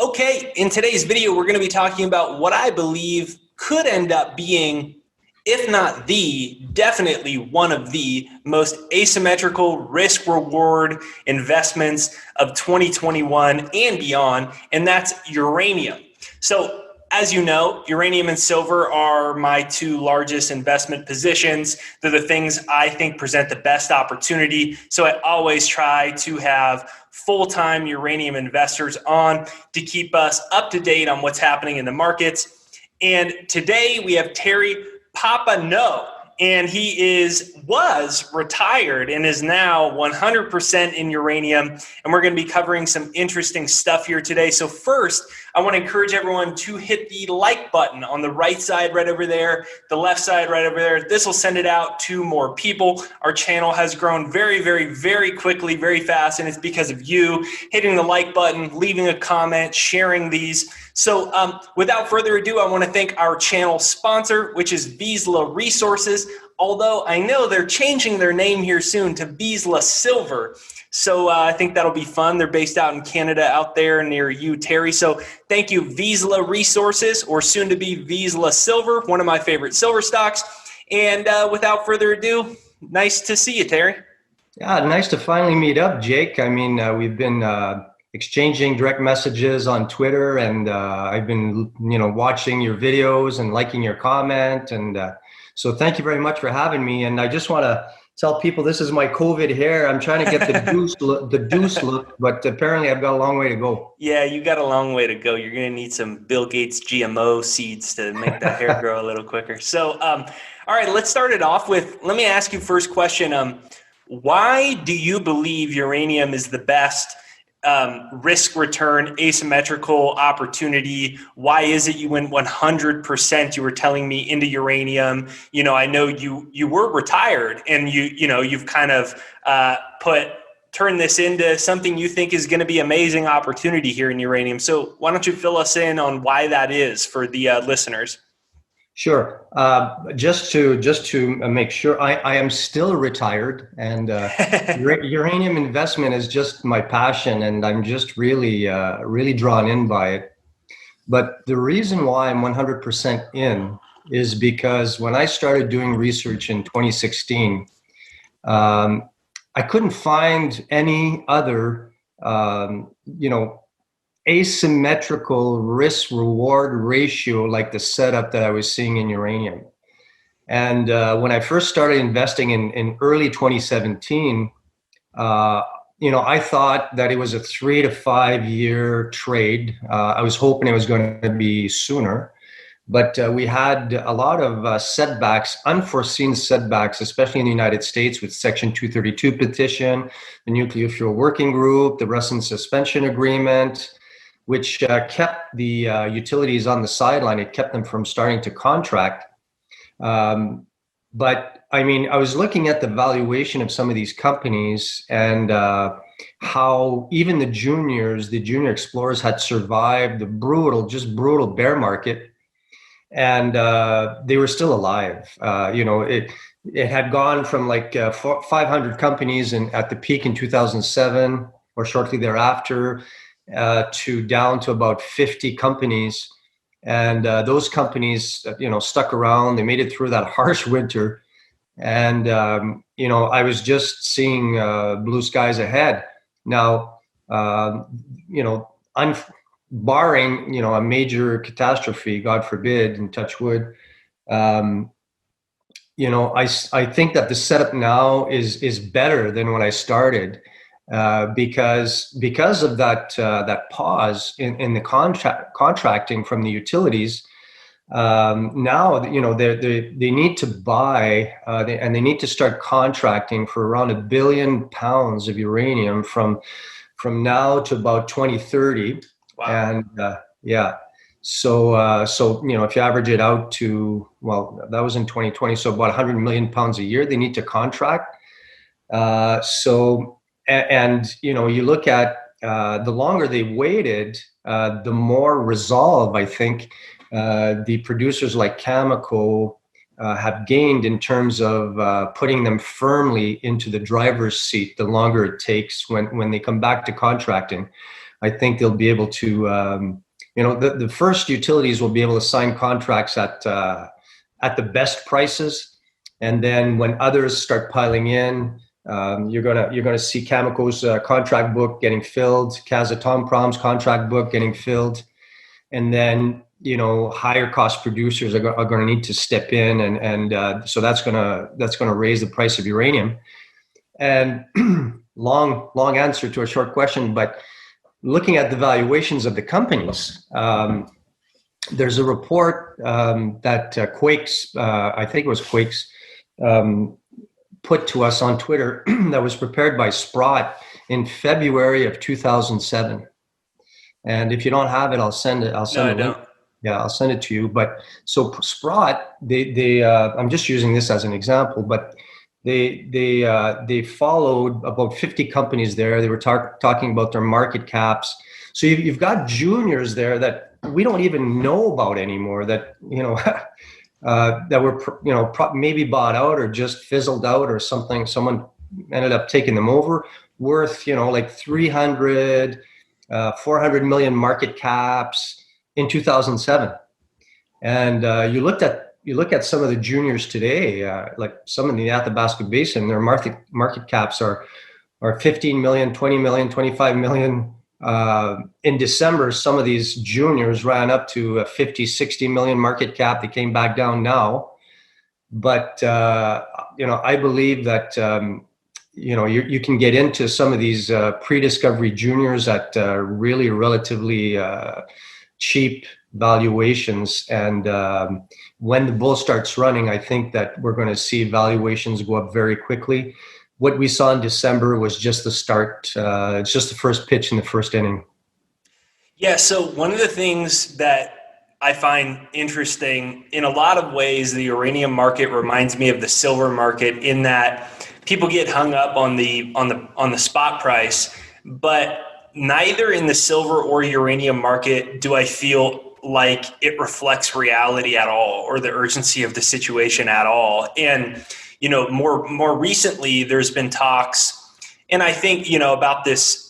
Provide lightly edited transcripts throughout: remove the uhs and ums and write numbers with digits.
Okay, in today's video, we're going to be talking about what I believe could end up being, if not the, definitely one of the most asymmetrical risk-reward investments of 2021 and beyond, and that's uranium. So, as you know, uranium and silver are my two largest investment positions. They're the things I think present the best opportunity. So I always try to have full-time uranium investors on to keep us up to date on what's happening in the markets. And today we have Terry Papineau, and he was retired and is now 100% in uranium. And we're going to be covering some interesting stuff here today. So first, I want to encourage everyone to hit the like button on the right side right over there, the left side right over there. This will send it out to more people. Our channel has grown very, very, very quickly, very fast, and it's because of you hitting the like button, leaving a comment, sharing these. So without further ado, I want to thank our channel sponsor, which is Vizsla Resources, although I know they're changing their name here soon to Vizsla Silver. So I think that'll be fun. They're based out in Canada, out there near you, Terry. So thank you, Vizsla Resources, or soon to be Vizsla Silver, one of my favorite silver stocks. And without further ado, nice to see you, Terry. Yeah, nice to finally meet up, Jake. I mean, we've been exchanging direct messages on Twitter, and I've been, watching your videos and liking your comment. And so thank you very much for having me. And I just want to tell people this is my COVID hair. I'm trying to get the deuce look, but apparently I've got a long way to go. Yeah, you got a long way to go. You're going to need some Bill Gates GMO seeds to make that hair grow a little quicker. So, all right, let's start it off with, let me ask you first question. Why do you believe uranium is the best risk return asymmetrical opportunity? Why is it you went 100%, you were telling me, into uranium? I know you were retired, and you've kind of turned this into something you think is going to be amazing opportunity here in uranium. So why don't you fill us in on why that is for the listeners? Sure. Just to make sure, I am still retired, and uranium investment is just my passion, and I'm just really drawn in by it. But the reason why I'm 100% in is because when I started doing research in 2016, I couldn't find any other, asymmetrical risk-reward ratio like the setup that I was seeing in uranium. And when I first started investing in early 2017, I thought that it was a 3 to 5 year trade. I was hoping it was going to be sooner, but we had a lot of setbacks, unforeseen setbacks, especially in the United States with Section 232 petition, the Nuclear Fuel Working Group, the Russian Suspension Agreement, which kept the utilities on the sideline. It kept them from starting to contract. But I mean, I was looking at the valuation of some of these companies, and how even the junior explorers had survived the brutal bear market, and they were still alive. It had gone from like 500 companies at the peak in 2007 or shortly thereafter, to down to about 50 companies. And those companies, stuck around. They made it through that harsh winter. And, I was just seeing blue skies ahead. Now, barring, a major catastrophe, God forbid, and touch wood, I think that the setup now is better than when I started. Because of that pause in the contracting from the utilities, now they need to buy and they need to start contracting for around 1 billion pounds of uranium from now to about 2030. Wow. And so if you average it out to, well, that was in 2020, so about 100 million pounds a year they need to contract. And you look at the longer they waited, the more resolve I think the producers like Cameco have gained in terms of putting them firmly into the driver's seat the longer it takes when they come back to contracting. I think they'll be able to, the first utilities will be able to sign contracts at the best prices, and then when others start piling in, you're gonna see Cameco's contract book getting filled, Kazatomprom's contract book getting filled, and then higher cost producers are going to need to step in, and so that's going to raise the price of uranium. And long answer to a short question, but looking at the valuations of the companies, there's a report that Quakes, I think it was Quakes, put to us on Twitter that was prepared by Sprott in February of 2007. And if you don't have it, I'll send it. I'll send it. Yeah, I'll send it to you. But so Sprott, they I'm just using this as an example, but they followed about 50 companies there. They were talking about their market caps. So you've got juniors there that we don't even know about anymore, that that were maybe bought out or just fizzled out or something. Someone ended up taking them over, worth like 300, 400 million market caps in 2007. And you look at some of the juniors today, like some in the Athabasca Basin, their market caps are 15 million, 20 million, 25 million. In December, some of these juniors ran up to a 50, 60 million market cap. They came back down now. But, I believe that, you can get into some of these pre-discovery juniors at really relatively cheap valuations. And when the bull starts running, I think that we're going to see valuations go up very quickly. What we saw in December was just the start. It's just the first pitch in the first inning. Yeah, so one of the things that I find interesting, in a lot of ways, the uranium market reminds me of the silver market, in that people get hung up on the spot price, but neither in the silver or uranium market do I feel like it reflects reality at all, or the urgency of the situation at all. And more recently, there's been talks, and I think about this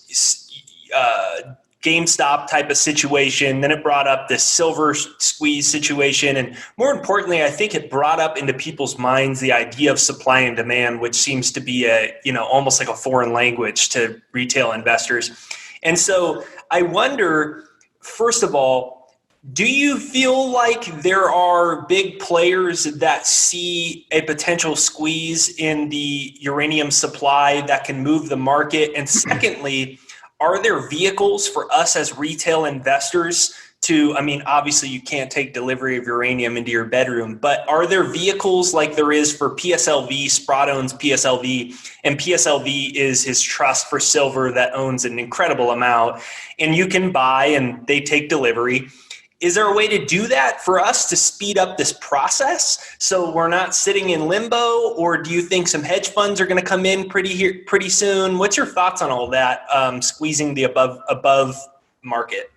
GameStop type of situation. Then it brought up this silver squeeze situation, and more importantly, I think it brought up into people's minds the idea of supply and demand, which seems to be almost like a foreign language to retail investors. And so I wonder, first of all, do you feel like there are big players that see a potential squeeze in the uranium supply that can move the market? And secondly, are there vehicles for us as retail investors to, obviously you can't take delivery of uranium into your bedroom, but are there vehicles like there is for PSLV? Sprott owns PSLV, and PSLV is his trust for silver that owns an incredible amount, and you can buy and they take delivery. Is there a way to do that for us to speed up this process so we're not sitting in limbo? Or do you think some hedge funds are going to come in pretty soon? What's your thoughts on all that, squeezing the above market?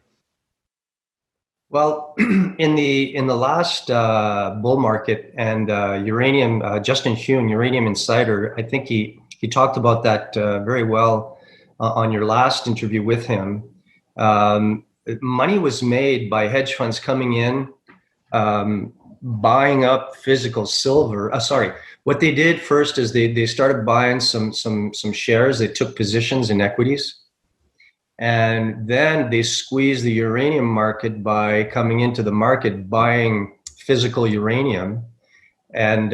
Well, in the last bull market, and uranium, Justin Huhn, Uranium Insider, I think he talked about that very well on your last interview with him. Money was made by hedge funds coming in, buying up physical silver. What they did first is they started buying some shares. They took positions in equities, and then they squeezed the uranium market by coming into the market, buying physical uranium, and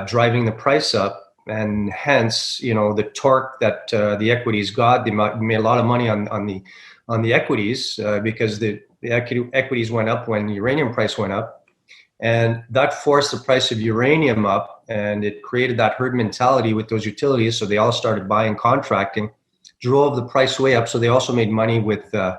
driving the price up. And hence, the torque that the equities got. They made a lot of money on the equities because the equities went up when the uranium price went up, and that forced the price of uranium up, and it created that herd mentality with those utilities. So they all started buying, contracting, drove the price way up. So they also made money with their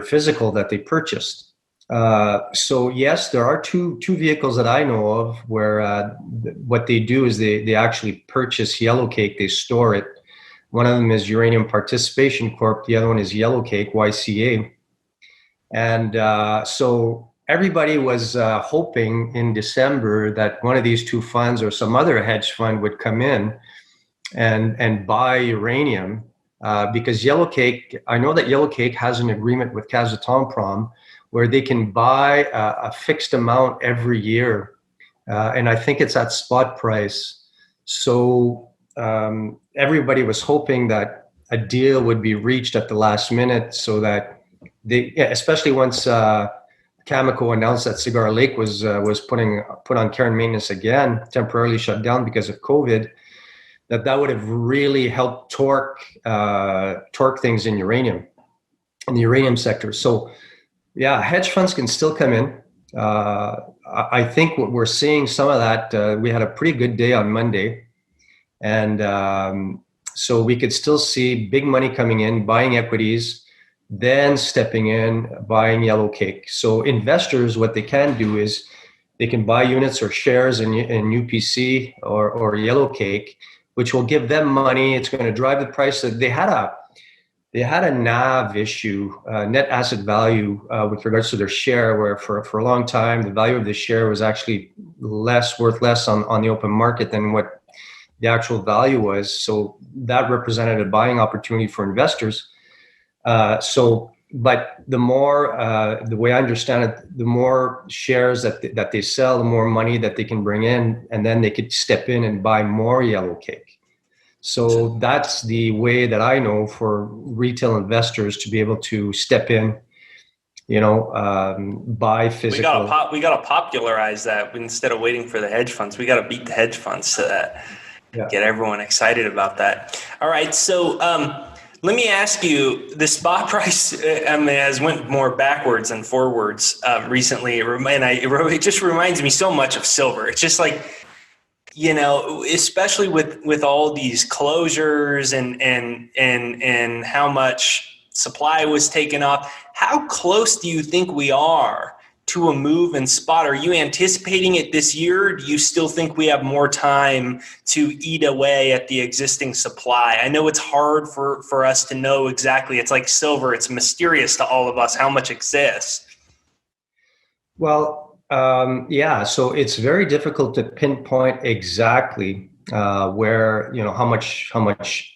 physical that they purchased. So yes, there are two vehicles that I know of where what they do is they actually purchase yellow cake, they store it. One of them is Uranium Participation Corp. The other one is Yellow Cake, YCA. And so everybody was hoping in December that one of these two funds or some other hedge fund would come in and buy uranium because Yellowcake, I know that Yellowcake has an agreement with Kazatomprom where they can buy a fixed amount every year. And I think it's at spot price. So everybody was hoping that a deal would be reached at the last minute so that especially once Cameco announced that Cigar Lake was put on care and maintenance again, temporarily shut down because of COVID, that would have really helped torque things in the uranium sector. So yeah, hedge funds can still come in. I think what we're seeing some of that. We had a pretty good day on Monday, and so we could still see big money coming in, buying equities, then stepping in, buying Yellowcake. So investors, what they can do is they can buy units or shares in UPC or Yellowcake, which will give them money. It's going to drive the price. They had a NAV issue, net asset value, with regards to their share, where for a long time the value of the share was actually worth less on the open market than what the actual value was. So that represented a buying opportunity for investors. But the more, the way I understand it, the more shares that they sell, the more money that they can bring in, and then they could step in and buy more Yellowcake. So that's the way that I know for retail investors to be able to step in, buy physical. We got to popularize that instead of waiting for the hedge funds. We got to beat the hedge funds to that. Yeah. Get everyone excited about that. All right, so let me ask you: the spot price, has went more backwards than forwards recently, and it just reminds me so much of silver. It's just like, especially with all these closures and how much supply was taken off, how close do you think we are to a move in spot? Are you anticipating it this year? Or do you still think we have more time to eat away at the existing supply? I know it's hard for us to know exactly. It's like silver. It's mysterious to all of us how much exists. Well, so it's very difficult to pinpoint exactly where, how much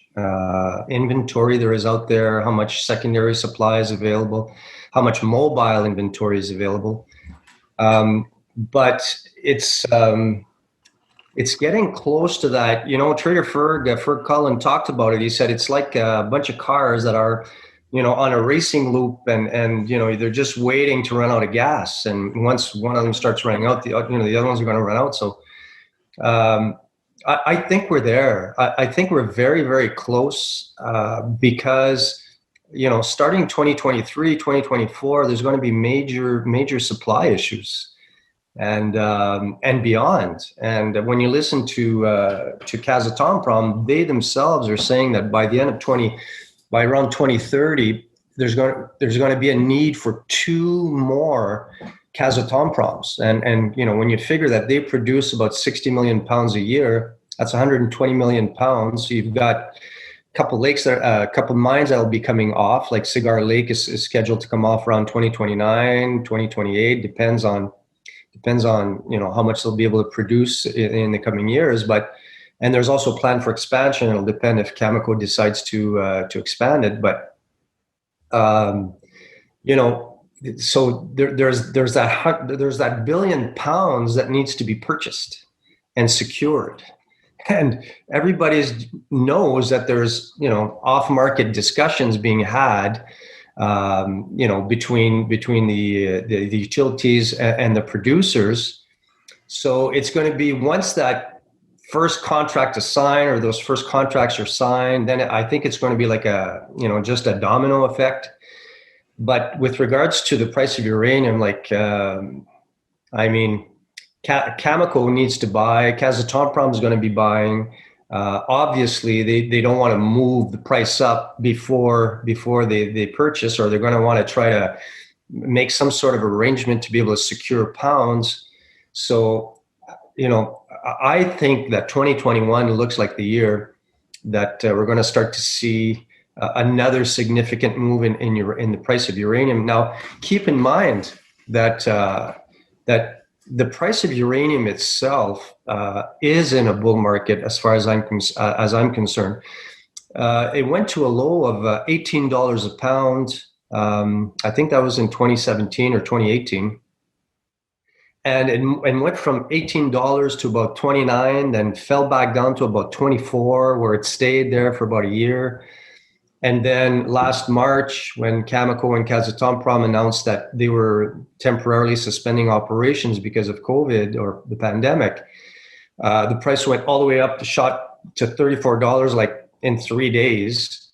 inventory there is out there, how much secondary supply is available, how much mobile inventory is available. But it's getting close to that. Trader Ferg Cullen talked about it. He said it's like a bunch of cars that are, on a racing loop, and they're just waiting to run out of gas. And once one of them starts running out, the other ones are going to run out. So I think we're there. I think we're very, very close because, starting 2023, 2024, there's going to be major supply issues and beyond. And when you listen to Kazatomprom, they themselves are saying that by the end of by around 2030, there's going to be a need for 2 more Kazatomproms. And when you figure that they produce about 60 million pounds a year, that's 120 million pounds. So you've got a couple lakes there, a couple mines that'll be coming off. Like Cigar Lake is scheduled to come off around 2029, 2028. Depends on how much they'll be able to produce in the coming years. And there's also a plan for expansion. It'll depend if Cameco decides to expand it. But so there's that billion pounds that needs to be purchased and secured. And everybody knows that there's off-market discussions being had between the utilities and the producers. So it's going to be, once that first contract is signed, or those first contracts are signed, then I think it's going to be like just a domino effect. But with regards to the price of uranium, Cameco needs to buy. Kazatomprom is going to be buying. Obviously, they don't want to move the price up before they purchase, or they're going to want to try to make some sort of arrangement to be able to secure pounds. So, I think that 2021 looks like the year that we're going to start to see another significant move in the price of uranium. Now, keep in mind that the price of uranium itself is in a bull market, as far as I'm concerned. It went to a low of $18 a pound. I think that was in 2017 or 2018. And it went from $18 to about 29, then fell back down to about 24, where it stayed there for about a year. And then last March, when Cameco and Kazatomprom announced that they were temporarily suspending operations because of COVID or the pandemic, the price went all the way up, shot to $34 like in 3 days,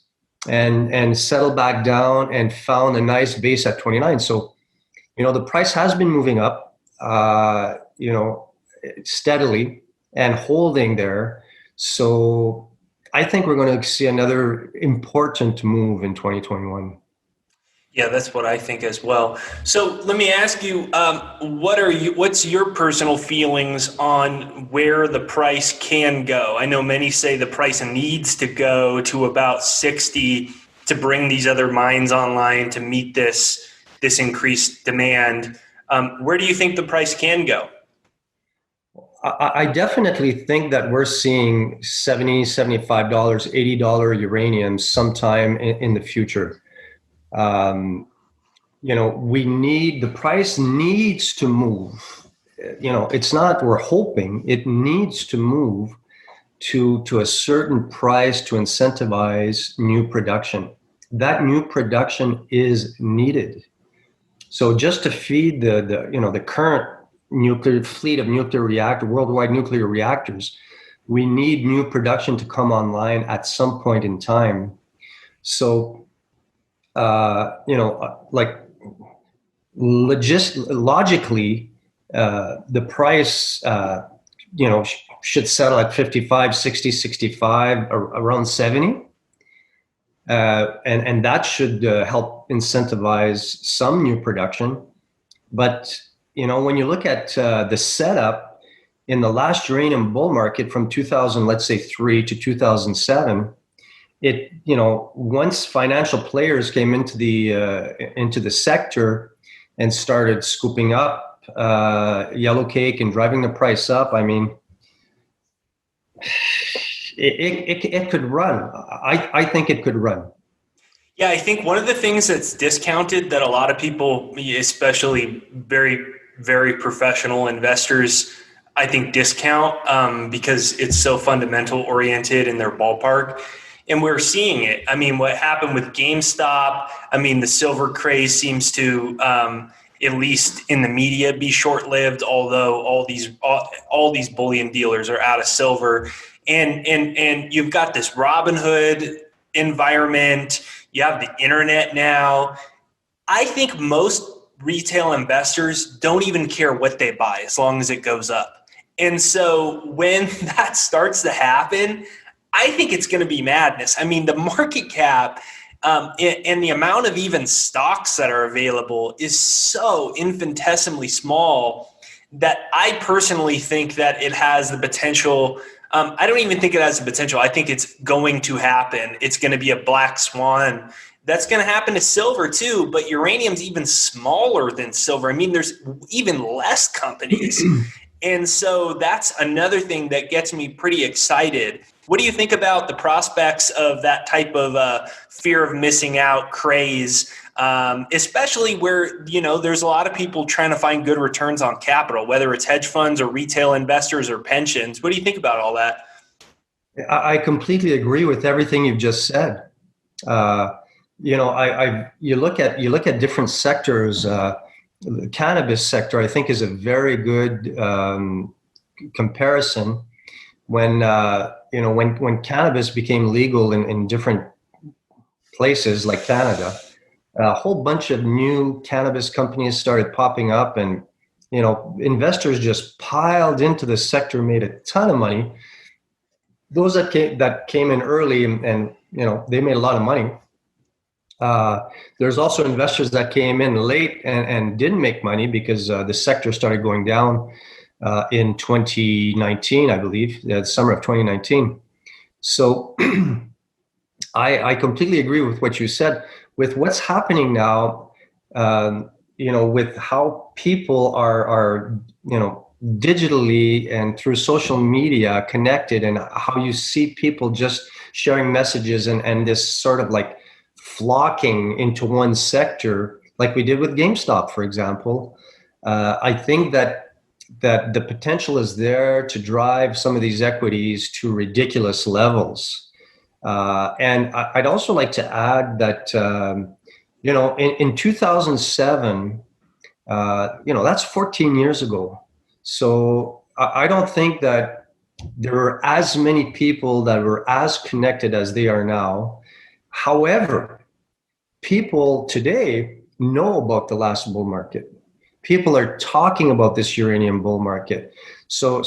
and settled back down and found a nice base at 29. So, the price has been moving up, steadily and holding there. So I think we're going to see another important move in 2021. Yeah, that's what I think as well. So let me ask you, what's your personal feelings on where the price can go? I know many say the price needs to go to about 60 to bring these other mines online to meet this increased demand. Where do you think the price can go? I definitely think that we're seeing $70, $75, $80 uranium sometime in the future. The price needs to move. It's not, we're hoping, it needs to move to a certain price to incentivize new production. That new production is needed. So just to feed the current nuclear fleet of worldwide nuclear reactors, we need new production to come online at some point in time. So, logically, the price, should settle at 55, 60, 65, around 70. And that should help incentivize some new production. But, when you look at the setup in the last uranium bull market from 2003 to 2007, once financial players came into the sector and started scooping up yellow cake and driving the price up, I mean, it could run. I think it could run. Yeah, I think one of the things that's discounted that a lot of people, especially very, very professional investors, I think discount because it's so fundamental oriented in their ballpark. And we're seeing it. I mean, what happened with GameStop, the silver craze seems to, at least in the media, be short-lived, although all these bullion dealers are out of silver. And you've got this Robinhood environment. You have the internet now. I think most retail investors don't even care what they buy as long as it goes up. And so when that starts to happen, I think it's going to be madness. The market cap and the amount of even stocks that are available is so infinitesimally small that I personally think that it has the potential. I don't even think it has the potential. I think it's going to happen. It's going to be a black swan. That's going to happen to silver too, but uranium's even smaller than silver. There's even less companies. And so that's another thing that gets me pretty excited. What do you think about the prospects of that type of fear of missing out craze, especially where, there's a lot of people trying to find good returns on capital, whether it's hedge funds or retail investors or pensions? What do you think about all that? I completely agree with everything you've just said. You look at different sectors. The cannabis sector, I think, is a very good comparison. When cannabis became legal in different places like Canada, a whole bunch of new cannabis companies started popping up, and investors just piled into the sector, made a ton of money. Those that came in early and they made a lot of money. There's also investors that came in late and didn't make money because the sector started going down in 2019, I believe, the summer of 2019. So I completely agree with what you said. With what's happening now, with how people are digitally and through social media connected, and how you see people just sharing messages and this sort of like flocking into one sector, like we did with GameStop, for example. I think that the potential is there to drive some of these equities to ridiculous levels. And I'd also like to add that, in 2007, that's 14 years ago. So I don't think that there were as many people that were as connected as they are now. However, people today know about the last bull market. People are talking about this uranium bull market. So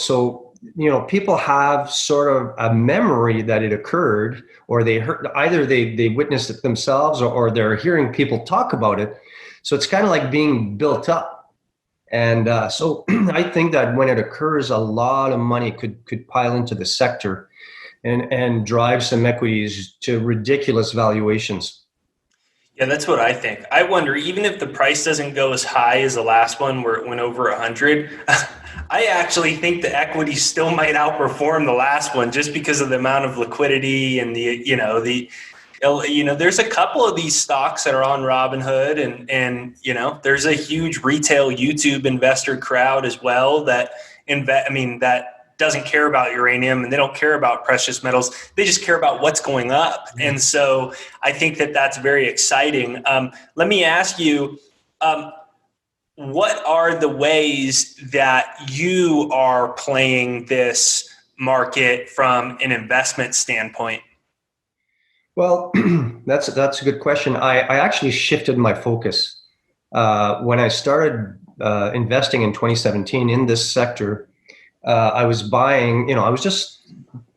people have sort of a memory that it occurred, or they heard, either they witnessed it themselves, or they're hearing people talk about it. So it's kind of like being built up. And so I think that when it occurs, a lot of money could pile into the sector and drive some equities to ridiculous valuations. Yeah, that's what I think. I wonder, even if the price doesn't go as high as the last one where it went over 100, I actually think the equity still might outperform the last one just because of the amount of liquidity and there's a couple of these stocks that are on Robinhood, and there's a huge retail YouTube investor crowd as well that that doesn't care about uranium, and they don't care about precious metals. They just care about what's going up. And so I think that that's very exciting. Let me ask you, what are the ways that you are playing this market from an investment standpoint? Well, that's a good question. I actually shifted my focus when I started investing in 2017 in this sector. I was buying, I was just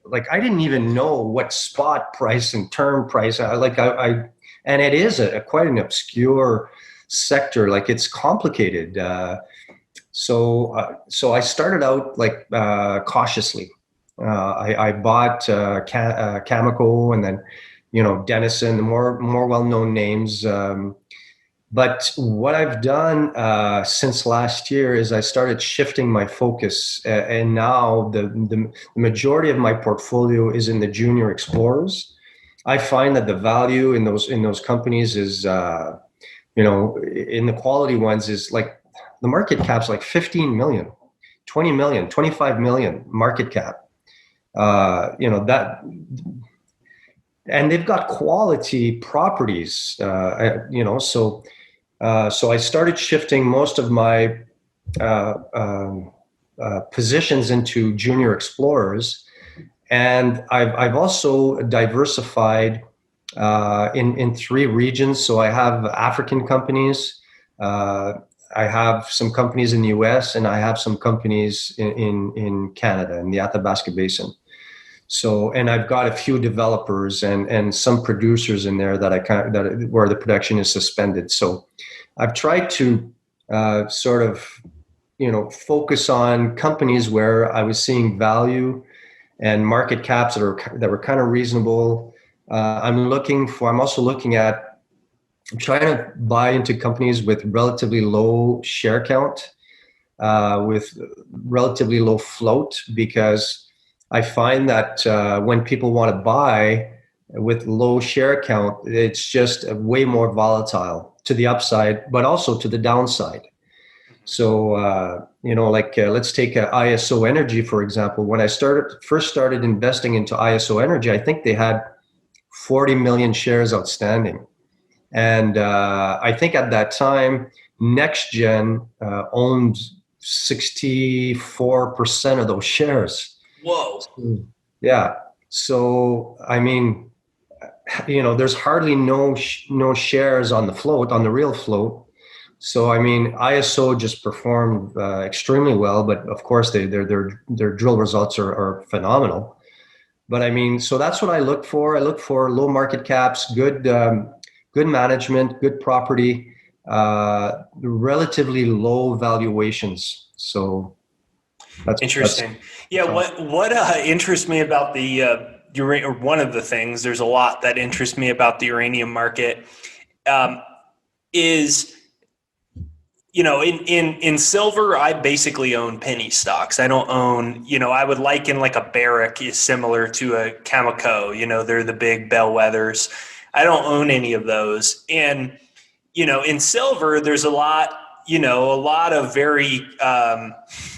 like, I didn't even know what spot price and term price. And it is quite an obscure sector. Like, it's complicated. So I started out like cautiously. I bought Cameco, and then Denison, the more well-known names. But what I've done since last year is I started shifting my focus, and now the majority of my portfolio is in the junior explorers. I find that the value in those companies is, in the quality ones, is like the market cap's like 15 million, 20 million, 25 million market cap. That. And they've got quality properties, so I started shifting most of my positions into junior explorers, and I've also diversified in 3 regions. So I have African companies, I have some companies in the U.S., and I have some companies in Canada, in the Athabasca Basin. So, and I've got a few developers and some producers in there where the production is suspended. So I've tried to sort of, focus on companies where I was seeing value and market caps that were kind of reasonable. I'm trying to buy into companies with relatively low share count, with relatively low float, because I find that when people want to buy with low share count, it's just way more volatile to the upside, but also to the downside. So, let's take ISO Energy, for example. When I first started investing into ISO Energy, I think they had 40 million shares outstanding. And I think at that time, NextGen owned 64% of those shares. Whoa. Yeah. So, I mean, there's hardly no shares on the float, on the real float. So, I mean, ISO just performed extremely well, but of course their drill results are phenomenal. But I mean, so that's what I look for. I look for low market caps, good management, good property, relatively low valuations. So that's interesting. What interests me about the uranium, or one of the things, there's a lot that interests me about the uranium market, is in silver, I basically own penny stocks. I don't own, I would liken like a Barrick is similar to a Cameco. They're the big bellwethers. I don't own any of those. And, in silver, there's a lot of very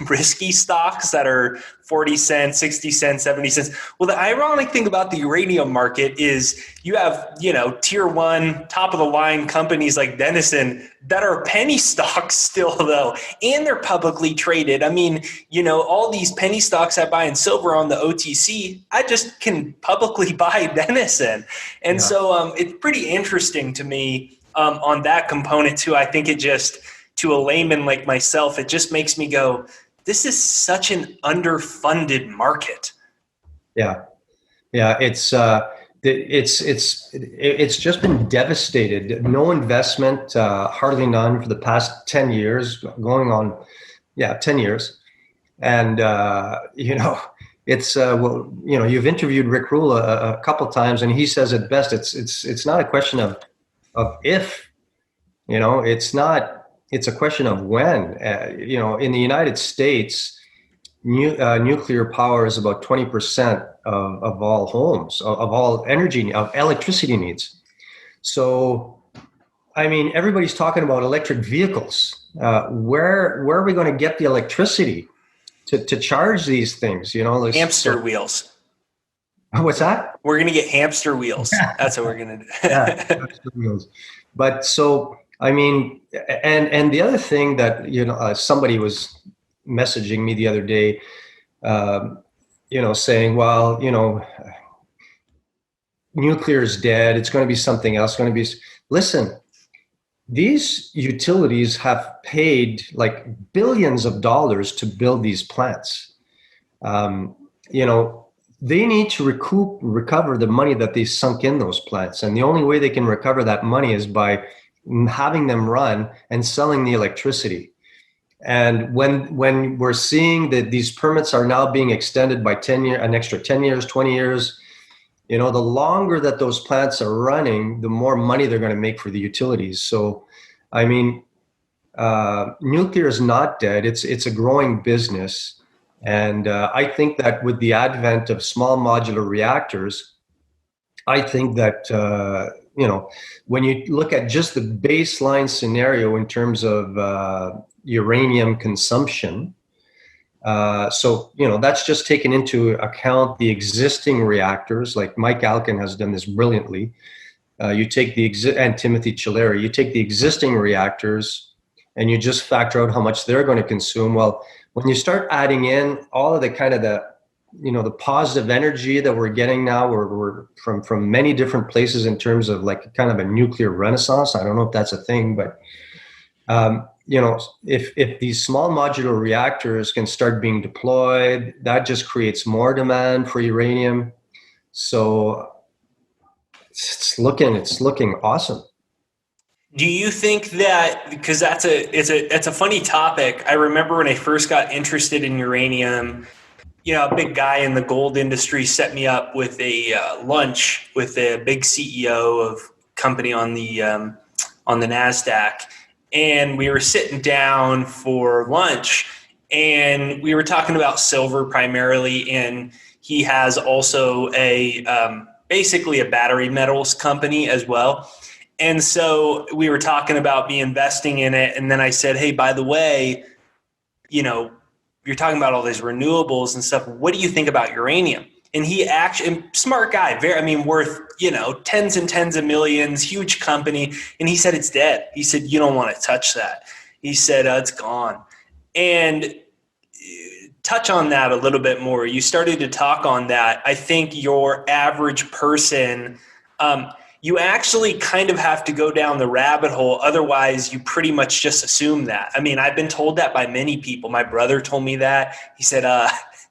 risky stocks that are 40 cents, 60 cents, 70 cents. Well, the ironic thing about the uranium market is you have, tier one, top of the line companies like Denison that are penny stocks still, though, and they're publicly traded. I mean, all these penny stocks I buy in silver on the OTC, I just can publicly buy Denison. And so it's pretty interesting to me on that component, too. I think it just, to a layman like myself, it just makes me go, this is such an underfunded market. Yeah. It's just been devastated. No investment, hardly none for the past 10 years, going on, 10 years. And, you've interviewed Rick Rule a couple times, and he says it best. It's not a question of if, it's a question of when. In the United States, nuclear power is about 20% of all homes, of all energy, of electricity needs. So, I mean, everybody's talking about electric vehicles. Where are we going to get the electricity to charge these things? Hamster wheels. What's that? We're going to get hamster wheels. That's what we're going to do. Hamster wheels. But so, I mean, and the other thing that, somebody was messaging me the other day, saying, well, nuclear is dead. It's going to be something else. Listen, these utilities have paid like billions of dollars to build these plants. They need to recover the money that they sunk in those plants. And the only way they can recover that money is by having them run and selling the electricity. And when we're seeing that these permits are now being extended by 10 years, an extra 10 years, 20 years, the longer that those plants are running, the more money they're going to make for the utilities. So, I mean, nuclear is not dead. It's a growing business. And I think that with the advent of small modular reactors, I think that, when you look at just the baseline scenario in terms of uranium consumption, that's just taken into account the existing reactors, like Mike Alkin has done this brilliantly. You take and Timothy Chilleri, you take the existing reactors and you just factor out how much they're going to consume. Well, when you start adding in all of the kind of the positive energy that we're getting now, we're from many different places in terms of like kind of a nuclear renaissance. I don't know if that's a thing, but if these small modular reactors can start being deployed, that just creates more demand for uranium. So it's looking awesome. Do you think that, because it's a funny topic. I remember when I first got interested in uranium, a big guy in the gold industry set me up with a lunch with a big CEO of company on the NASDAQ. And we were sitting down for lunch and we were talking about silver primarily. And he has also basically a battery metals company as well. And so we were talking about me investing in it. And then I said, hey, by the way, you're talking about all these renewables and stuff. What do you think about uranium? And he actually, smart guy, worth, tens and tens of millions, huge company. And he said, it's dead. He said, you don't want to touch that. He said, it's gone. And touch on that a little bit more. You started to talk on that. I think your average person, you actually kind of have to go down the rabbit hole. Otherwise, you pretty much just assume that. I mean, I've been told that by many people. My brother told me that. He said,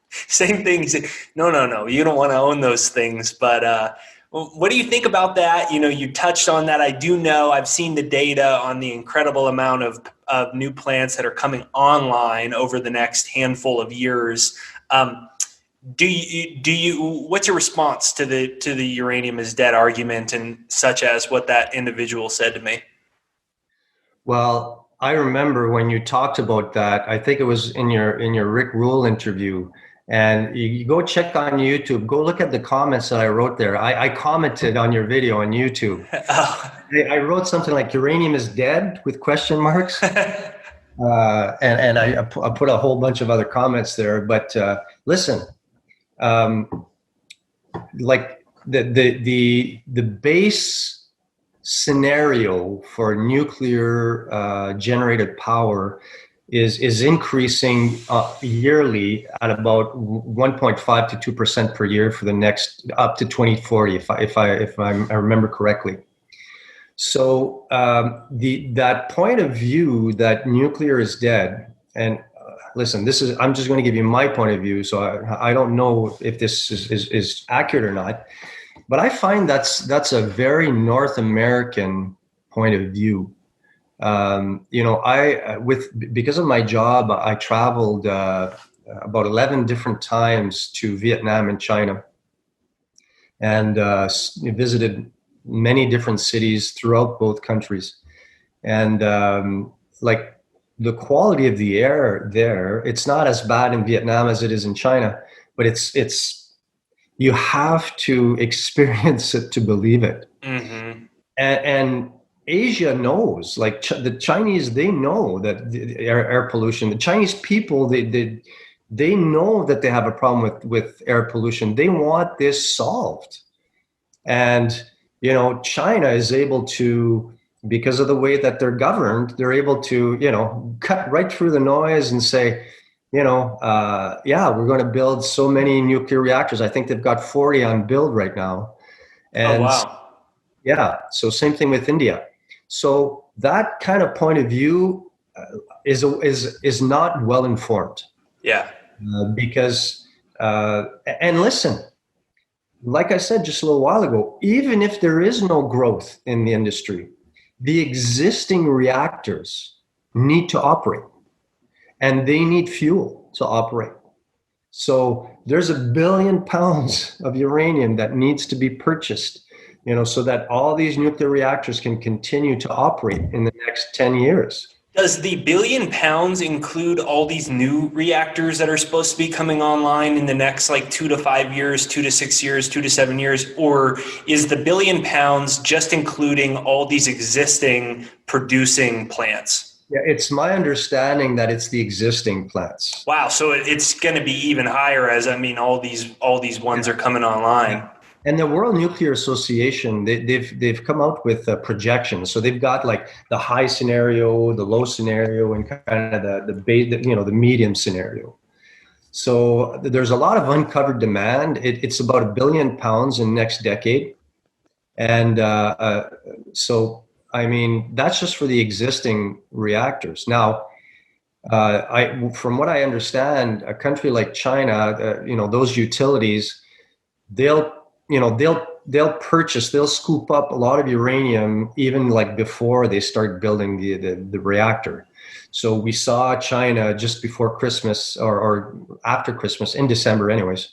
same thing. He said, no, you don't want to own those things. But what do you think about that? You touched on that. I do know I've seen the data on the incredible amount of new plants that are coming online over the next handful of years. What's your response to the uranium is dead argument, and such as what that individual said to me? Well, I remember when you talked about that. I think it was in your Rick Rule interview, and you go check on YouTube. Go look at the comments that I wrote there. I commented on your video on YouTube. Oh. I wrote something like "uranium is dead" with question marks, and I put a whole bunch of other comments there. But listen, like the base scenario for nuclear generated power is increasing yearly at about 1.5 to 2% per year for the next up to 2040, if I remember correctly. So that point of view that nuclear is dead, and listen, I'm just going to give you my point of view. So I don't know if this is accurate or not. But I find that's a very North American point of view. Because of my job, I traveled about 11 different times to Vietnam and China, and visited many different cities throughout both countries. And like the quality of the air there, it's not as bad in Vietnam as it is in China, but it's you have to experience it to believe it. Mm-hmm. And Asia knows, like the Chinese, they know that the air pollution. The Chinese people, they know that they have a problem with air pollution. They want this solved. And, China is able to, because of the way that they're governed, they're able to, cut right through the noise and say, we're going to build so many nuclear reactors. I think they've got 40 on build right now. And oh, wow. Yeah, so same thing with India. So that kind of point of view is not well informed. Yeah. Because and listen, like I said just a little while ago, even if there is no growth in the industry, the existing reactors need to operate. And they need fuel to operate. So there's 1 billion pounds of uranium that needs to be purchased, so that all these nuclear reactors can continue to operate in the next 10 years. Does the 1 billion pounds include all these new reactors that are supposed to be coming online in the next 2 to 5 years, 2 to 6 years, 2 to 7 years? Or is the 1 billion pounds just including all these existing producing plants? Yeah, it's my understanding that it's the existing plants. Wow, so it's going to be even higher as all these ones are coming online. And the World Nuclear Association, they've come out with projections. So they've got the high scenario, the low scenario, and kind of the medium scenario. So there's a lot of uncovered demand. It's about 1 billion pounds in next decade, and that's just for the existing reactors. Now, from what I understand, a country like China, those utilities, they'll scoop up a lot of uranium even before they start building the reactor. So we saw China just before Christmas or after Christmas, in December anyways.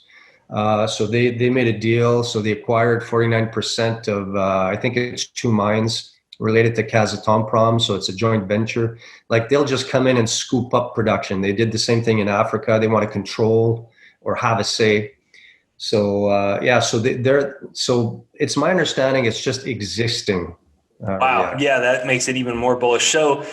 So they made a deal. So they acquired 49% of, I think it's 2 mines related to Kazatomprom, so it's a joint venture. They'll just come in and scoop up production. They did the same thing in Africa. They want to control or have a say. So so it's my understanding it's just existing. Wow, yeah, that makes it even more bullish. So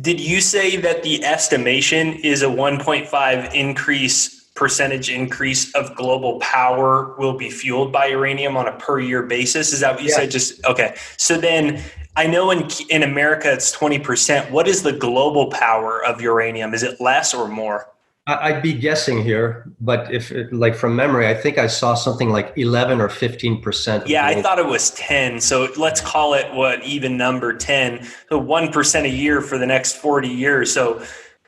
did you say that the estimation is a 1.5 percentage increase of global power will be fueled by uranium on a per year basis? Is that what you said? Just okay. So then I know in America it's 20%. What is the global power of uranium? Is it less or more? I'd be guessing here, but if from memory, I think I saw something like 11 or 15%. Yeah, I thought it was 10. So let's call it even number 10. So 1% a year for the next 40 years. So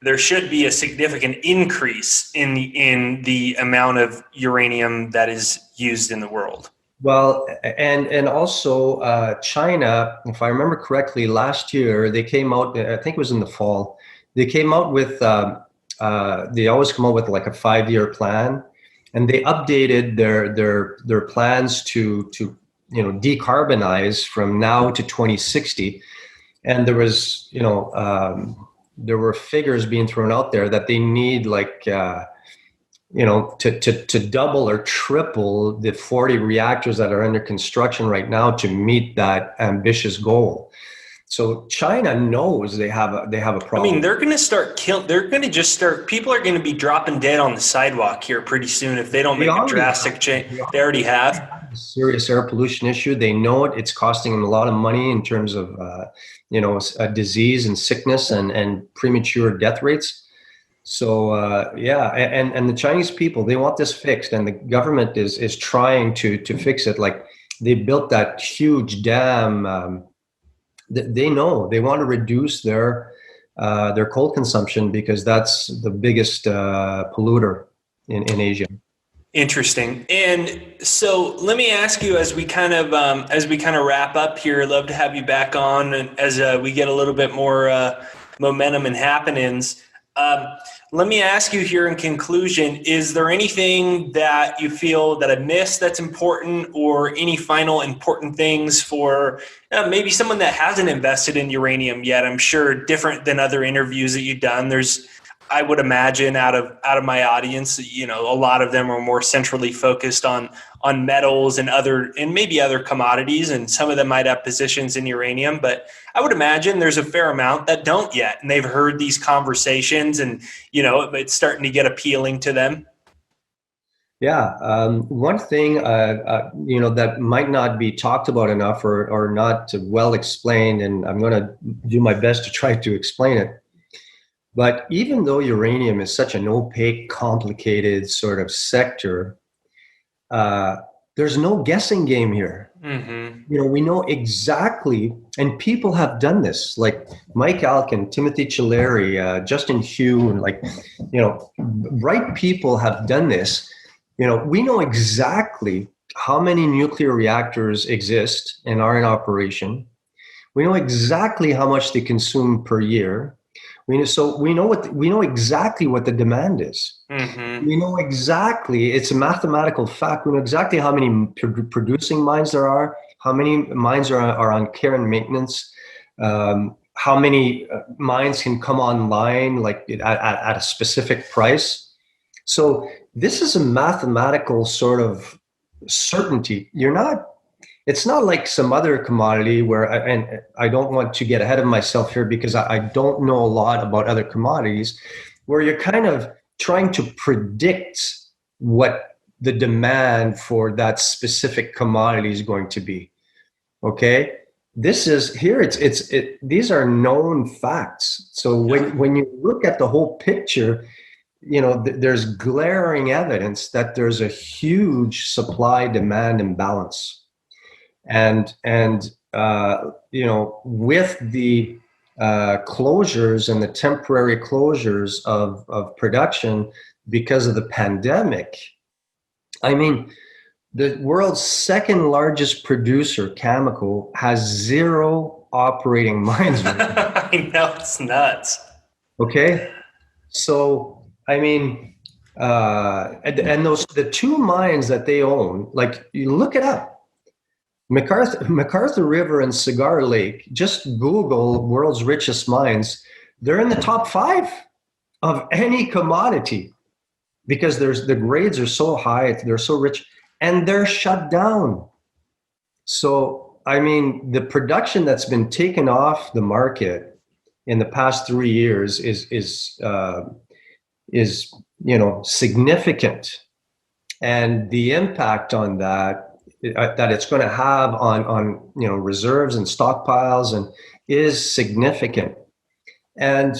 there should be a significant increase in the amount of uranium that is used in the world. Well, and also China, if I remember correctly, last year they came out, I think it was in the fall, they came out with, they always come out with a 5-year plan, and they updated their plans to decarbonize from now to 2060. And there was, there were figures being thrown out there that they need like, to double or triple the 40 reactors that are under construction right now to meet that ambitious goal. So China knows they have a problem. I mean, they're going to start they're going to just start, people are going to be dropping dead on the sidewalk here pretty soon if they don't make a drastic change. They already have. A serious air pollution issue. They know it. It's costing them a lot of money in terms of, disease and sickness and premature death rates. So, and the Chinese people, they want this fixed, and the government is trying to fix it. Like, they built that huge dam. They know they want to reduce their coal consumption because that's the biggest polluter in Asia. Interesting. And so let me ask you, as we kind of wrap up here, I'd love to have you back on as we get a little bit more momentum and happenings. Let me ask you here in conclusion, is there anything that you feel that I missed that's important, or any final important things for maybe someone that hasn't invested in uranium yet? I'm sure different than other interviews that you've done. I would imagine out of my audience, a lot of them are more centrally focused on metals and maybe other commodities, and some of them might have positions in uranium, but I would imagine there's a fair amount that don't yet, and they've heard these conversations, and it's starting to get appealing to them. Yeah, one thing that might not be talked about enough or not well explained, and I'm going to do my best to try to explain it. But even though uranium is such an opaque, complicated sort of sector, there's no guessing game here. Mm-hmm. We know exactly, and people have done this, like Mike Alkin, Timothy Chilleri, Justin Hugh, and bright people have done this. We know exactly how many nuclear reactors exist and are in operation. We know exactly how much they consume per year. We know exactly what the demand is. Mm-hmm. We know exactly, it's a mathematical fact. We know exactly how many producing mines there are, how many mines are on care and maintenance, how many mines can come online like at a specific price. So this is a mathematical sort of certainty. It's not like some other commodity where, and I don't want to get ahead of myself here because I don't know a lot about other commodities, where you're kind of trying to predict what the demand for that specific commodity is going to be. Okay, these are known facts. So when you look at the whole picture, there's glaring evidence that there's a huge supply-demand imbalance. And with the closures and the temporary closures of production because of the pandemic, I mean, the world's second largest producer, Cameco, has 0 operating mines. I know, it's nuts. Okay, so I mean, and the 2 mines that they own, like, you look it up. McArthur River and Cigar Lake, just Google world's richest mines. They're in the top 5 of any commodity because the grades are so high, they're so rich, and they're shut down. So, I mean, the production that's been taken off the market in the past 3 years is significant, and the impact on that it's going to have on reserves and stockpiles and is significant. And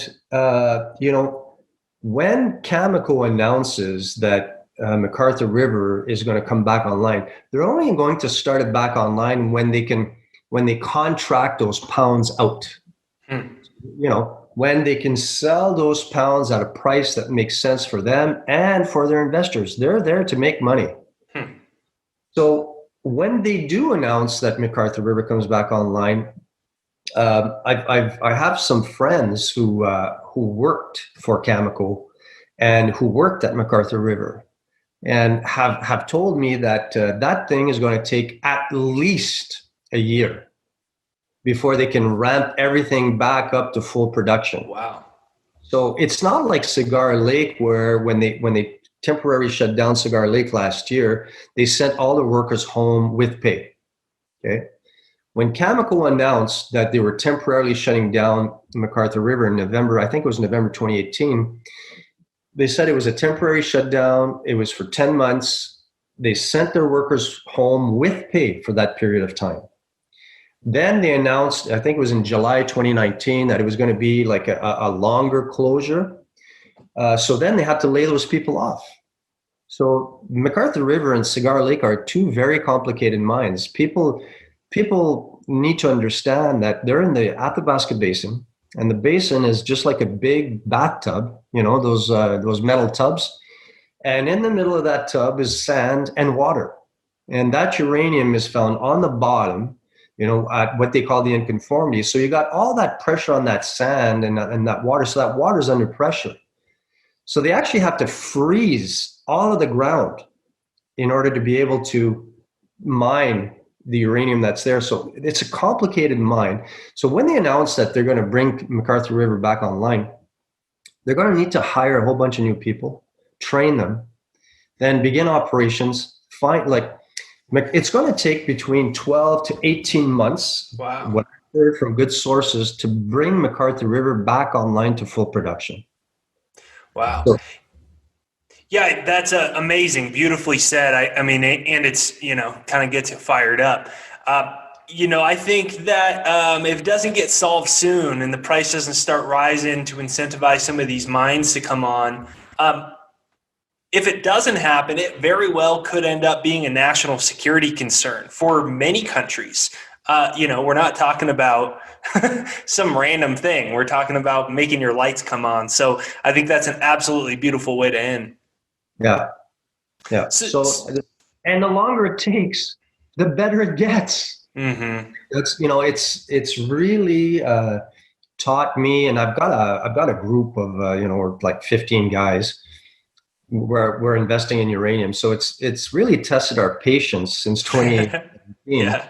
when Cameco announces that McArthur River is going to come back online, they're only going to start it back online when they contract those pounds out. When they can sell those pounds at a price that makes sense for them and for their investors. They're there to make money. So when they do announce that McArthur River comes back online, I have some friends who worked for Cameco and who worked at McArthur River, and have told me that that thing is going to take at least a year. before they can ramp everything back up to full production. Wow. So it's not like Cigar Lake, where when they temporarily shut down Cigar Lake last year, they sent all the workers home with pay. Okay. When Cameco announced that they were temporarily shutting down McArthur River in November, I think it was November 2018, they said it was a temporary shutdown. It was for 10 months. They sent their workers home with pay for that period of time. Then they announced, I think it was in July 2019, that it was going to be like a longer closure. So then they had to lay those people off. So McArthur River and Cigar Lake are two very complicated mines. People need to understand that they're in the Athabasca Basin, and the basin is just like a big bathtub, those metal tubs. And in the middle of that tub is sand and water. And that uranium is found on the bottom, at what they call the inconformity. So you got all that pressure on that sand and that water. So that water is under pressure. So they actually have to freeze all of the ground in order to be able to mine the uranium that's there. So it's a complicated mine. So when they announce that they're going to bring McArthur River back online, they're going to need to hire a whole bunch of new people, train them, then begin operations, it's going to take between 12 to 18 months, wow, what I heard from good sources, to bring McArthur River back online to full production. Wow. So, yeah, that's amazing. Beautifully said. I mean, and it's, kind of gets it fired up. I think that if it doesn't get solved soon and the price doesn't start rising to incentivize some of these mines to come on, if it doesn't happen, it very well could end up being a national security concern for many countries. We're not talking about some random thing. We're talking about making your lights come on. So I think that's an absolutely beautiful way to end. Yeah. So, and the longer it takes, the better it gets. Mm-hmm. It's really taught me, and I've got a group of we're like 15 guys. We're investing in uranium, so it's really tested our patience since 2018. Yeah.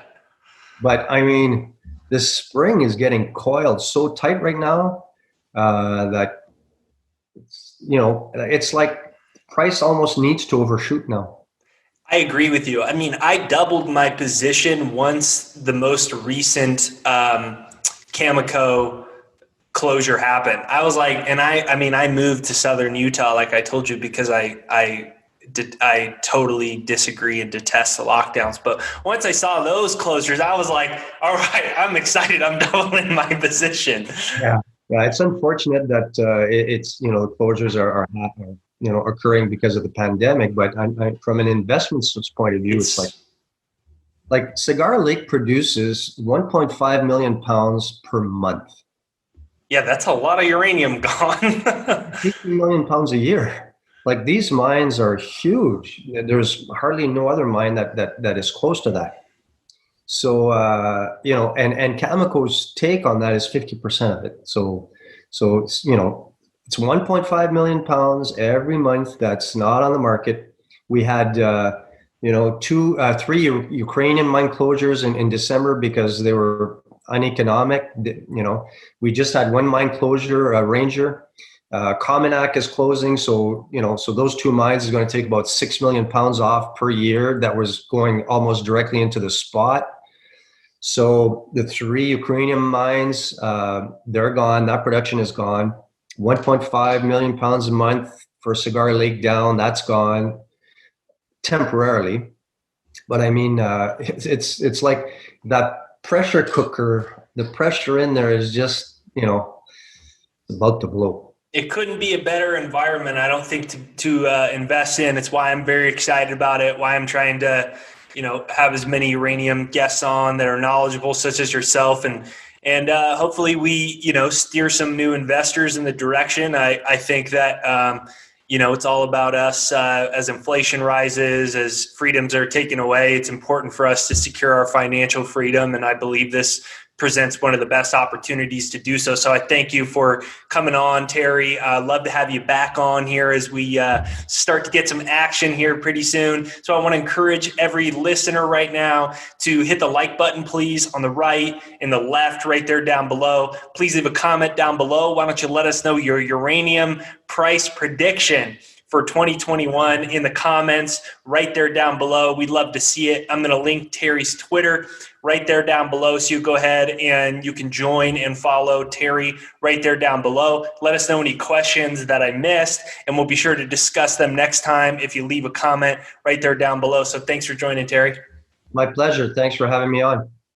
But I mean, this spring is getting coiled so tight right now that it's like price almost needs to overshoot now. I agree with you. I mean, I doubled my position once the most recent Cameco closure happened. I was like, and I moved to Southern Utah, like I told you, because I totally disagree and detest the lockdowns. But once I saw those closures, I was like, all right, I'm excited. I'm doubling my position. Yeah. It's unfortunate that closures are occurring because of the pandemic. But from an investment point of view, it's like Cigar Lake produces 1.5 million pounds per month. Yeah, that's a lot of uranium gone. 15 million pounds a year. Like, these mines are huge. There's hardly no other mine that is close to that. So, and Cameco's take on that is 50% of it. So it's 1.5 million pounds every month that's not on the market. We had, 3 Ukrainian mine closures in December because they were uneconomic. We just had one mine closure, Ranger. Cominac is closing, so those 2 mines is going to take about 6 million pounds off per year. That was going almost directly into the spot. So the 3 Ukrainian mines, they're gone. That production is gone. 1.5 million pounds a month for Cigar Lake down. That's gone temporarily. But I mean, it's like that pressure cooker. The pressure in there is just about to blow. It couldn't be a better environment, I don't think, to invest in. It's why I'm very excited about it, why I'm trying to have as many uranium guests on that are knowledgeable, such as yourself, and hopefully we steer some new investors in the direction. I think that it's all about us as inflation rises, as freedoms are taken away. It's important for us to secure our financial freedom, and I believe this presents one of the best opportunities to do so. So I thank you for coming on, Terry. Love to have you back on here as we start to get some action here pretty soon. So I want to encourage every listener right now to hit the like button, please, on the right and the left, right there down below. Please leave a comment down below. Why don't you let us know your uranium price prediction for 2021 in the comments right there down below. We'd love to see it. I'm going to link Terry's Twitter right there down below. So you go ahead and you can join and follow Terry right there down below. Let us know any questions that I missed, and we'll be sure to discuss them next time if you leave a comment right there down below. So thanks for joining, Terry. My pleasure. Thanks for having me on.